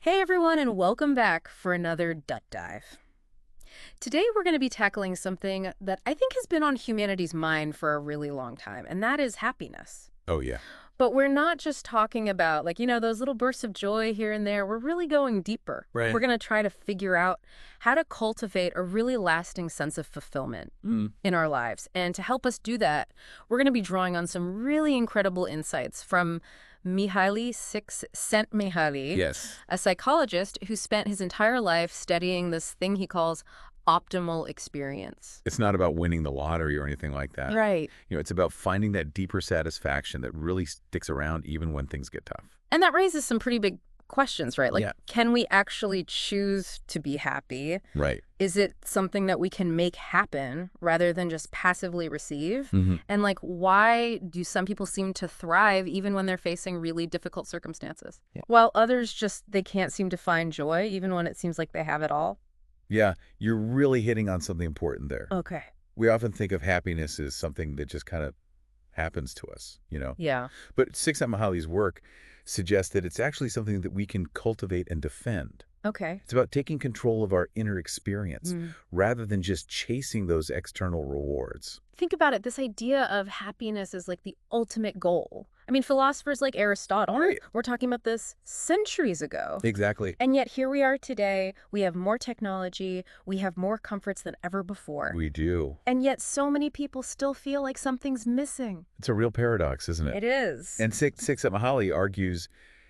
Hey everyone, and welcome back for another Dut Dive. Today we're going to be tackling something that I think has been on humanity's mind for a really long time, and that is happiness. Oh, yeah. But we're not just talking about, those little bursts of joy here and there. We're really going deeper. Right. We're going to try to figure out how to cultivate a really lasting sense of fulfillment in our lives. And to help us do that, we're going to be drawing on some really incredible insights from Mihaly Csikszentmihalyi, Yes. a psychologist who spent his entire life studying this thing he calls optimal experience. It's not about winning the lottery or anything like that. Right. It's about finding that deeper satisfaction that really sticks around even when things get tough. And that raises some pretty big questions, right? Yeah. Can we actually choose to be happy? Right. Is it something that we can make happen rather than just passively receive? And why do some people seem to thrive even when they're facing really difficult circumstances? Yeah. While others they can't seem to find joy even when it seems like they have it all? Yeah, you're really hitting on something important there. Okay. We often think of happiness as something that just kind of happens to us. Yeah. But Csikszentmihalyi's work suggests that it's actually something that we can cultivate and defend. Okay. It's about taking control of our inner experience rather than just chasing those external rewards. Think about it. This idea of happiness is like the ultimate goal. I mean, philosophers like Aristotle were talking about this centuries ago. Exactly. And yet here we are today. We have more technology. We have more comforts than ever before. We do. And yet so many people still feel like something's missing. It's a real paradox, isn't it? It is. And Csikszentmihalyi argues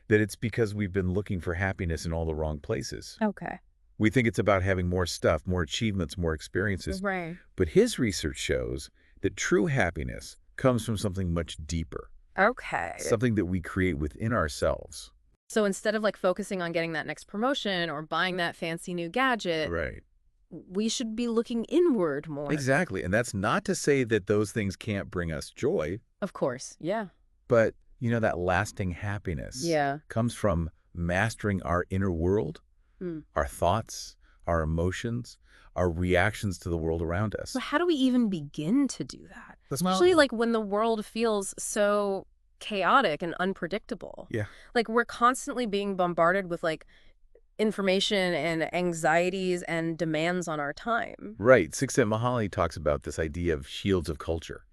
that it's because we've been looking for happiness in all the wrong places. Okay. We think it's about having more stuff, more achievements, more experiences. Right. But his research shows that true happiness comes from something much deeper, Okay. something that we create within ourselves. So instead of focusing on getting that next promotion or buying that fancy new gadget, Right. we should be looking inward more. Exactly. And that's not to say that those things can't bring us joy, Of course. Yeah. but that lasting happiness comes from mastering our inner world, our thoughts, our emotions, our reactions to the world around us. So how do we even begin to do that? Well, Especially when the world feels so chaotic and unpredictable. Yeah. We're constantly being bombarded with information and anxieties and demands on our time. Right. Csikszentmihalyi talks about this idea of shields of culture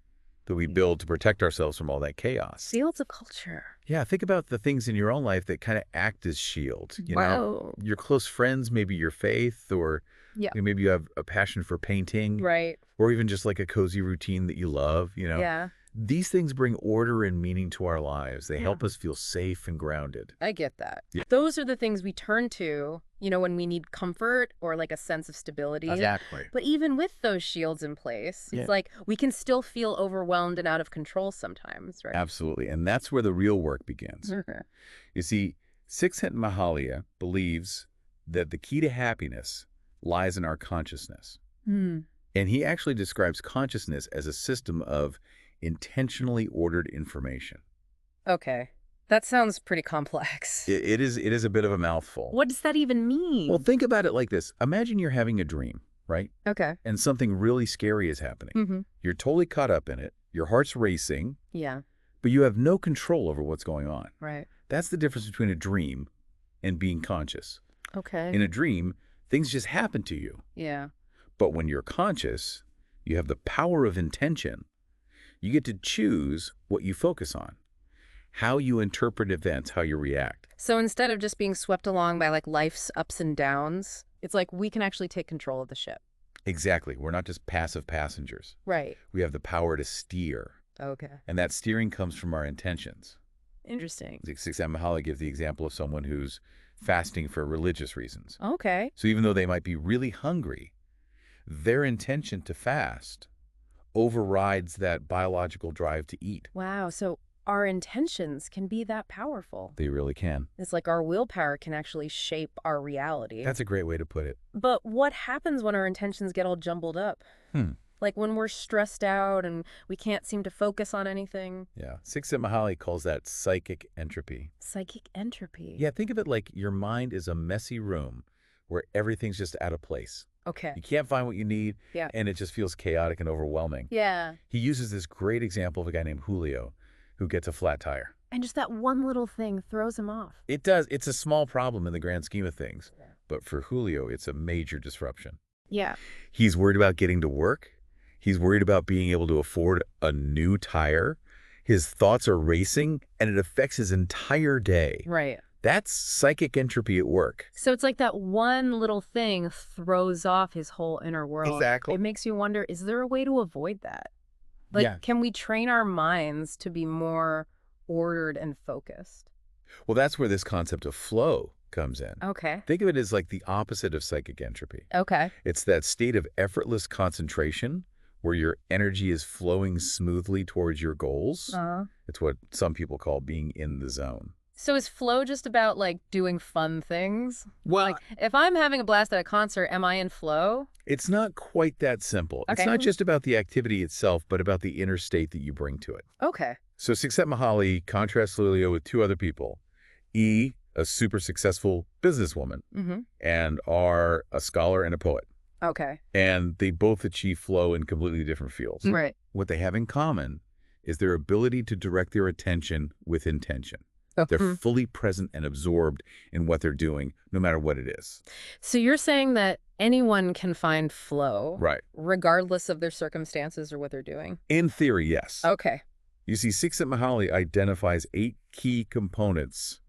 that we build to protect ourselves from all that chaos. Fields of culture. Yeah, think about the things in your own life that kind of act as shields. Wow. Your close friends, maybe your faith, or maybe you have a passion for painting. Right. Or even just a cozy routine that you love, Yeah. These things bring order and meaning to our lives. They help us feel safe and grounded. I get that. Yeah. Those are the things we turn to, when we need comfort or a sense of stability. Exactly. But even with those shields in place, it's we can still feel overwhelmed and out of control sometimes, right? Absolutely. And that's where the real work begins. You see, Csikszentmihalyi believes that the key to happiness lies in our consciousness. And he actually describes consciousness as a system of intentionally ordered information. Okay. That sounds pretty complex. It is a bit of a mouthful. What does that even mean? Well, think about it like this. Imagine you're having a dream, right? Okay. And something really scary is happening. You're totally caught up in it. Your heart's racing, Yeah. but you have no control over what's going on. Right. That's the difference between a dream and being conscious. Okay. In a dream, things just happen to you. Yeah. But when you're conscious, you have the power of intention. You get to choose what you focus on, how you interpret events, how you react. So instead of just being swept along by life's ups and downs, it's we can actually take control of the ship. Exactly. We're not just passive passengers. Right. We have the power to steer. Okay. And that steering comes from our intentions. Interesting. Csikszentmihalyi gives the example of someone who's fasting for religious reasons. Okay. So even though they might be really hungry, their intention to fast overrides that biological drive to eat. Wow. So our intentions can be that powerful. They really can. It's our willpower can actually shape our reality. That's a great way to put it. But what happens when our intentions get all jumbled up? When we're stressed out and we can't seem to focus on anything? Yeah. Csikszentmihalyi calls that psychic entropy. Psychic entropy. Yeah, think of it like your mind is a messy room where everything's just out of place. Okay. You can't find what you need, Yeah. and it just feels chaotic and overwhelming. Yeah. He uses this great example of a guy named Julio who gets a flat tire. And just that one little thing throws him off. It does. It's a small problem in the grand scheme of things. But for Julio, it's a major disruption. Yeah. He's worried about getting to work. He's worried about being able to afford a new tire. His thoughts are racing, and it affects his entire day. Right. That's psychic entropy at work. So it's like that one little thing throws off his whole inner world. Exactly. It makes you wonder, is there a way to avoid that? Like, Yeah. can we train our minds to be more ordered and focused? Well, that's where this concept of flow comes in. Okay. Think of it as like the opposite of psychic entropy. Okay. It's that state of effortless concentration where your energy is flowing smoothly towards your goals. It's what some people call being in the zone. So is flow just about, like, doing fun things? Well, Like, if I'm having a blast at a concert, am I in flow? it's not quite that simple. Okay. It's not just about the activity itself, but about the inner state that you bring to it. Okay. So Csikszentmihalyi contrasts Julio with two other people. E, a super successful businesswoman, and R, a scholar and a poet. Okay. And they both achieve flow in completely different fields. Right. What they have in common is their ability to direct their attention with intention. They're fully present and absorbed in what they're doing, no matter what it is. So you're saying that anyone can find flow, Right. regardless of their circumstances or what they're doing? In theory, yes. Okay. You see, Csikszentmihalyi identifies 8 key components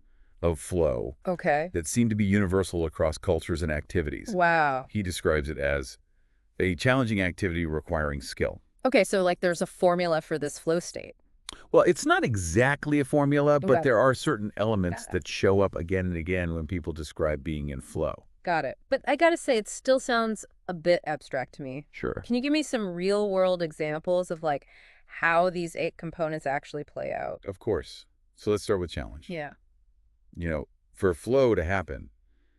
of flow Okay. that seem to be universal across cultures and activities. Wow. He describes it as a challenging activity requiring skill. Okay, so like there's a formula for this flow state. Well, it's not exactly a formula, but Okay. there are certain elements Got it. that show up again and again when people describe being in flow. Got it. But I gotta say, it still sounds a bit abstract to me. Sure. Can you give me some real world examples of like how these 8 components actually play out? Of course. So let's start with challenge. Yeah. You know, for flow to happen,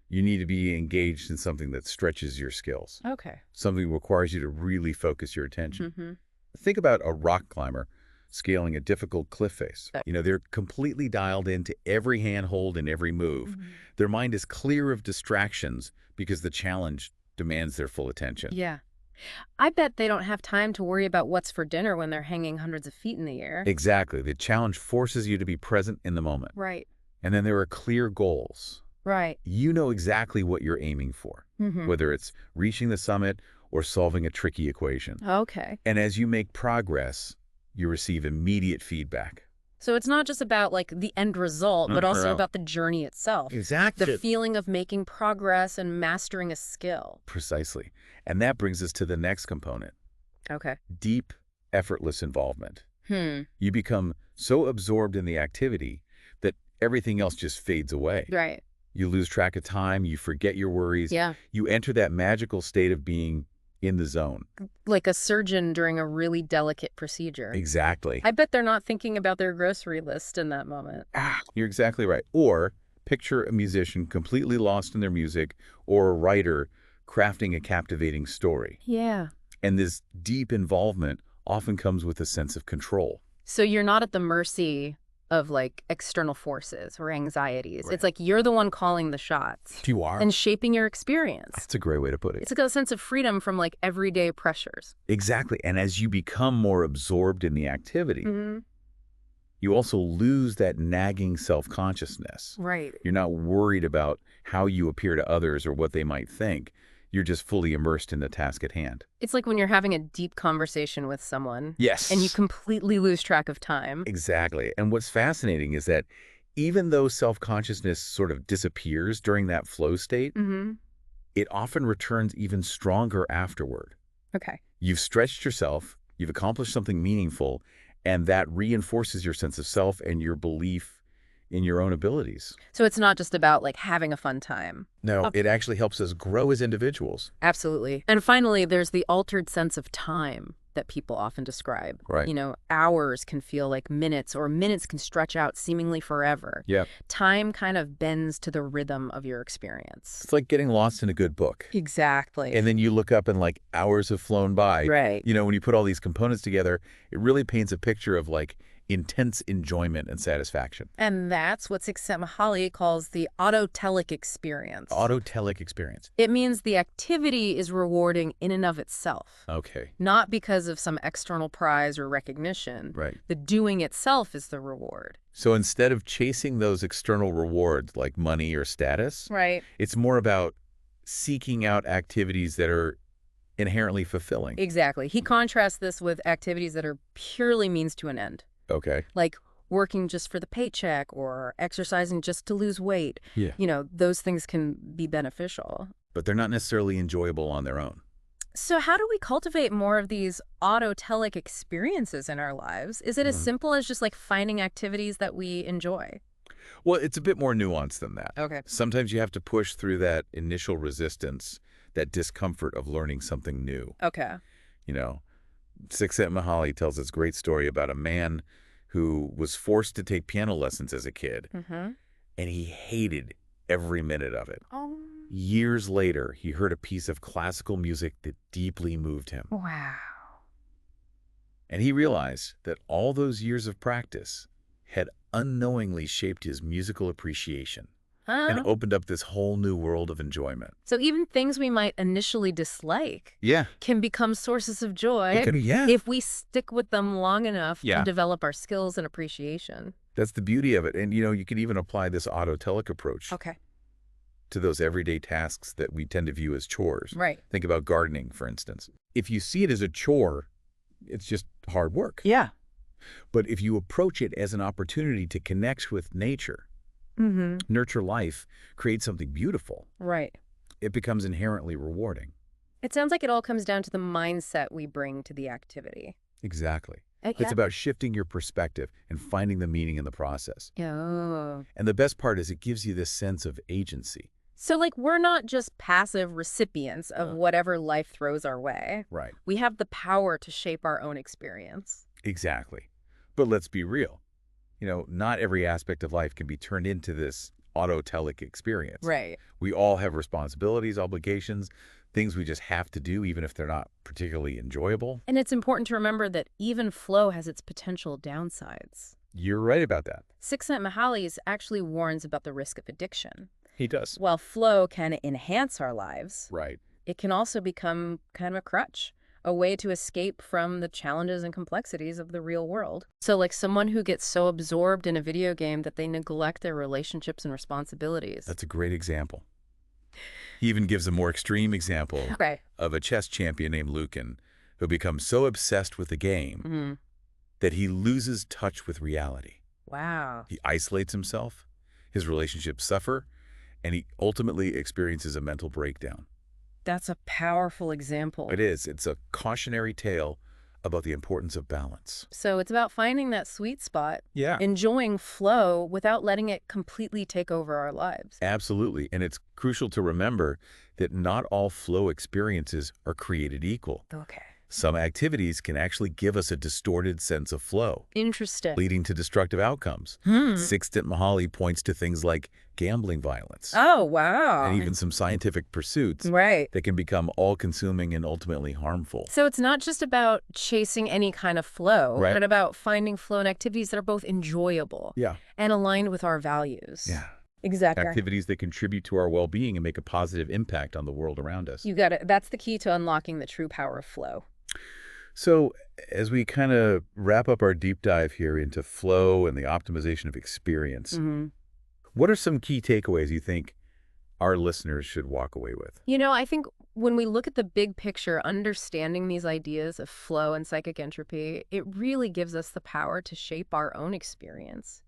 you need to be engaged in something that stretches your skills. Okay. Something that requires you to really focus your attention. Mm-hmm. Think about a rock climber scaling a difficult cliff face. Okay. You know, they're completely dialed into every handhold and every move. Mm-hmm. Their mind is clear of distractions because the challenge demands their full attention. Yeah. I bet they don't have time to worry about what's for dinner when they're hanging hundreds of feet in the air. Exactly. The challenge forces you to be present in the moment. Right. And then there are clear goals. Right. You know exactly what you're aiming for, Mm-hmm. whether it's reaching the summit or solving a tricky equation. Okay. And as you make progress, you receive immediate feedback. So it's not just about like the end result, but also No. about the journey itself. Exactly. The feeling of making progress and mastering a skill. Precisely. And that brings us to the next component, Okay. deep, effortless involvement. Hmm. You become so absorbed in the activity that everything else just fades away. Right. You lose track of time, you forget your worries. Yeah. You enter that magical state of being in the zone. Like a surgeon during a really delicate procedure. Exactly. I bet they're not thinking about their grocery list in that moment. You're exactly right. Or picture a musician completely lost in their music or a writer crafting a captivating story. Yeah. And this deep involvement often comes with a sense of control. So you're not at the mercy of like external forces or anxieties. Right. It's like you're the one calling the shots You are. and shaping your experience. That's a great way to put it. It's like a sense of freedom from like everyday pressures. Exactly. And as you become more absorbed in the activity, Mm-hmm. you also lose that nagging self-consciousness. Right. You're not worried about how you appear to others or what they might think. You're just fully immersed in the task at hand. It's like when you're having a deep conversation with someone Yes. and you completely lose track of time. Exactly. And what's fascinating is that even though self-consciousness sort of disappears during that flow state, Mm-hmm. it often returns even stronger afterward. Okay. You've stretched yourself, you've accomplished something meaningful, and that reinforces your sense of self and your belief in your own abilities. So it's not just about like having a fun time. No, it actually helps us grow as individuals. Absolutely. And finally, there's the altered sense of time that people often describe. Right. You know, hours can feel like minutes or minutes can stretch out seemingly forever. Yeah. Time kind of bends to the rhythm of your experience. It's like getting lost in a good book. Exactly. And then you look up and like hours have flown by. Right. You know, when you put all these components together, it really paints a picture of like intense enjoyment and satisfaction. And that's what Csikszentmihalyi calls the autotelic experience. Autotelic experience. It means the activity is rewarding in and of itself. Okay. Not because of some external prize or recognition. Right. The doing itself is the reward. So instead of chasing those external rewards like money or status, Right. it's more about seeking out activities that are inherently fulfilling. Exactly. He contrasts this with activities that are purely means to an end. Okay. Like working just for the paycheck or exercising just to lose weight. Yeah. You know, those things can be beneficial. But they're not necessarily enjoyable on their own. So how do we cultivate more of these autotelic experiences in our lives? Is it as simple as just like finding activities that we enjoy? Well, it's a bit more nuanced than that. Okay. Sometimes you have to push through that initial resistance, that discomfort of learning something new. Okay. You know, Csikszentmihalyi tells this great story about a man who was forced to take piano lessons as a kid, Mm-hmm. and he hated every minute of it. Oh. Years later, he heard a piece of classical music that deeply moved him. Wow. And he realized that all those years of practice had unknowingly shaped his musical appreciation and opened up this whole new world of enjoyment. So even things we might initially dislike Yeah. can become sources of joy Yeah. if we stick with them long enough Yeah. to develop our skills and appreciation. That's the beauty of it. And, you can even apply this autotelic approach Okay. to those everyday tasks that we tend to view as chores. Right. Think about gardening, for instance. If you see it as a chore, it's just hard work. Yeah. But if you approach it as an opportunity to connect with nature, Mm-hmm. nurture life, create something beautiful, Right. it becomes inherently rewarding. It sounds like it all comes down to the mindset we bring to the activity. Exactly. Yeah. It's about shifting your perspective and finding the meaning in the process. Oh. And the best part is it gives you this sense of agency. So, like, we're not just passive recipients of whatever life throws our way. Right. We have the power to shape our own experience. Exactly. But let's be real. Not every aspect of life can be turned into this autotelic experience. Right. We all have responsibilities, obligations, things we just have to do, even if they're not particularly enjoyable. And it's important to remember that even flow has its potential downsides. You're right about that. Csikszentmihalyi actually warns about the risk of addiction. He does. While flow can enhance our lives, Right. it can also become kind of a crutch, a way to escape from the challenges and complexities of the real world. So like someone who gets so absorbed in a video game that they neglect their relationships and responsibilities. That's a great example. He even gives a more extreme example Right. of a chess champion named Lucan who becomes so obsessed with the game Mm-hmm. that he loses touch with reality. Wow. He isolates himself, his relationships suffer, and he ultimately experiences a mental breakdown. That's a powerful example. It is. It's a cautionary tale about the importance of balance. So it's about finding that sweet spot, Yeah. enjoying flow without letting it completely take over our lives. Absolutely. And it's crucial to remember that not all flow experiences are created equal. Okay. Some activities can actually give us a distorted sense of flow, Interesting. leading to destructive outcomes. Csikszentmihalyi points to things like gambling violence Oh, wow. and even some scientific pursuits Right. that can become all-consuming and ultimately harmful. So it's not just about chasing any kind of flow, Right. but about finding flow in activities that are both enjoyable Yeah. and aligned with our values. Yeah. Exactly. Activities that contribute to our well-being and make a positive impact on the world around us. You got it. That's the key to unlocking the true power of flow. So as we kind of wrap up our deep dive here into flow and the optimization of experience, Mm-hmm. what are some key takeaways you think our listeners should walk away with? I think when we look at the big picture, understanding these ideas of flow and psychic entropy, it really gives us the power to shape our own experience,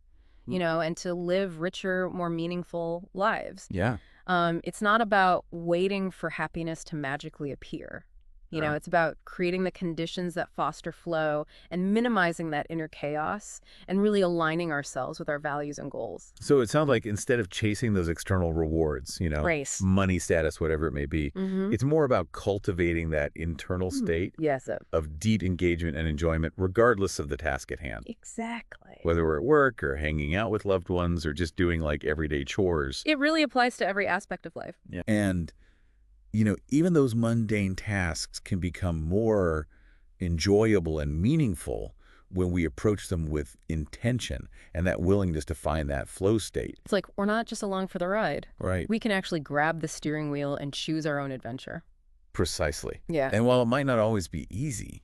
and to live richer, more meaningful lives. Yeah. It's not about waiting for happiness to magically appear. It's about creating the conditions that foster flow and minimizing that inner chaos and really aligning ourselves with our values and goals. So it sounds like instead of chasing those external rewards, Race. money, status, whatever it may be, Mm-hmm. it's more about cultivating that internal state Yes. of deep engagement and enjoyment, regardless of the task at hand. Exactly. Whether we're at work or hanging out with loved ones or just doing like everyday chores. It really applies to every aspect of life. Yeah. And, even those mundane tasks can become more enjoyable and meaningful when we approach them with intention and that willingness to find that flow state. It's like we're not just along for the ride. Right. We can actually grab the steering wheel and choose our own adventure. Precisely. Yeah. And while it might not always be easy,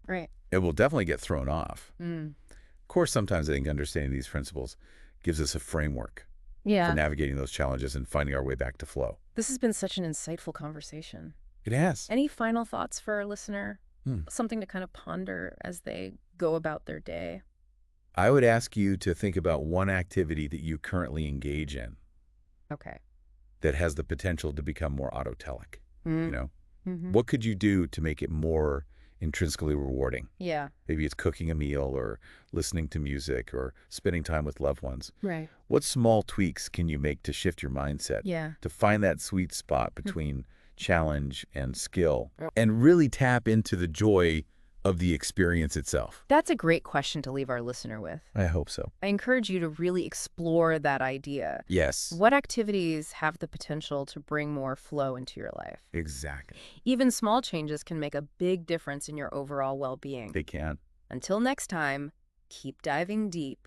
Right. it will definitely get thrown off. Mm. Of course, sometimes I think understanding these principles gives us a framework for Yeah. navigating those challenges and finding our way back to flow. This has been such an insightful conversation. It has. Any final thoughts for our listener? Hmm. Something to kind of ponder as they go about their day? I would ask you to think about one activity that you currently engage in Okay. that has the potential to become more autotelic. Mm-hmm. What could you do to make it more intrinsically rewarding? Yeah. Maybe it's cooking a meal or listening to music or spending time with loved ones. Right. What small tweaks can you make to shift your mindset, Yeah. to find that sweet spot between challenge and skill, and really tap into the joy of the experience itself? That's a great question to leave our listener with. I hope so. I encourage you to really explore that idea. Yes. What activities have the potential to bring more flow into your life? Exactly. Even small changes can make a big difference in your overall well-being. They can. Until next time, keep diving deep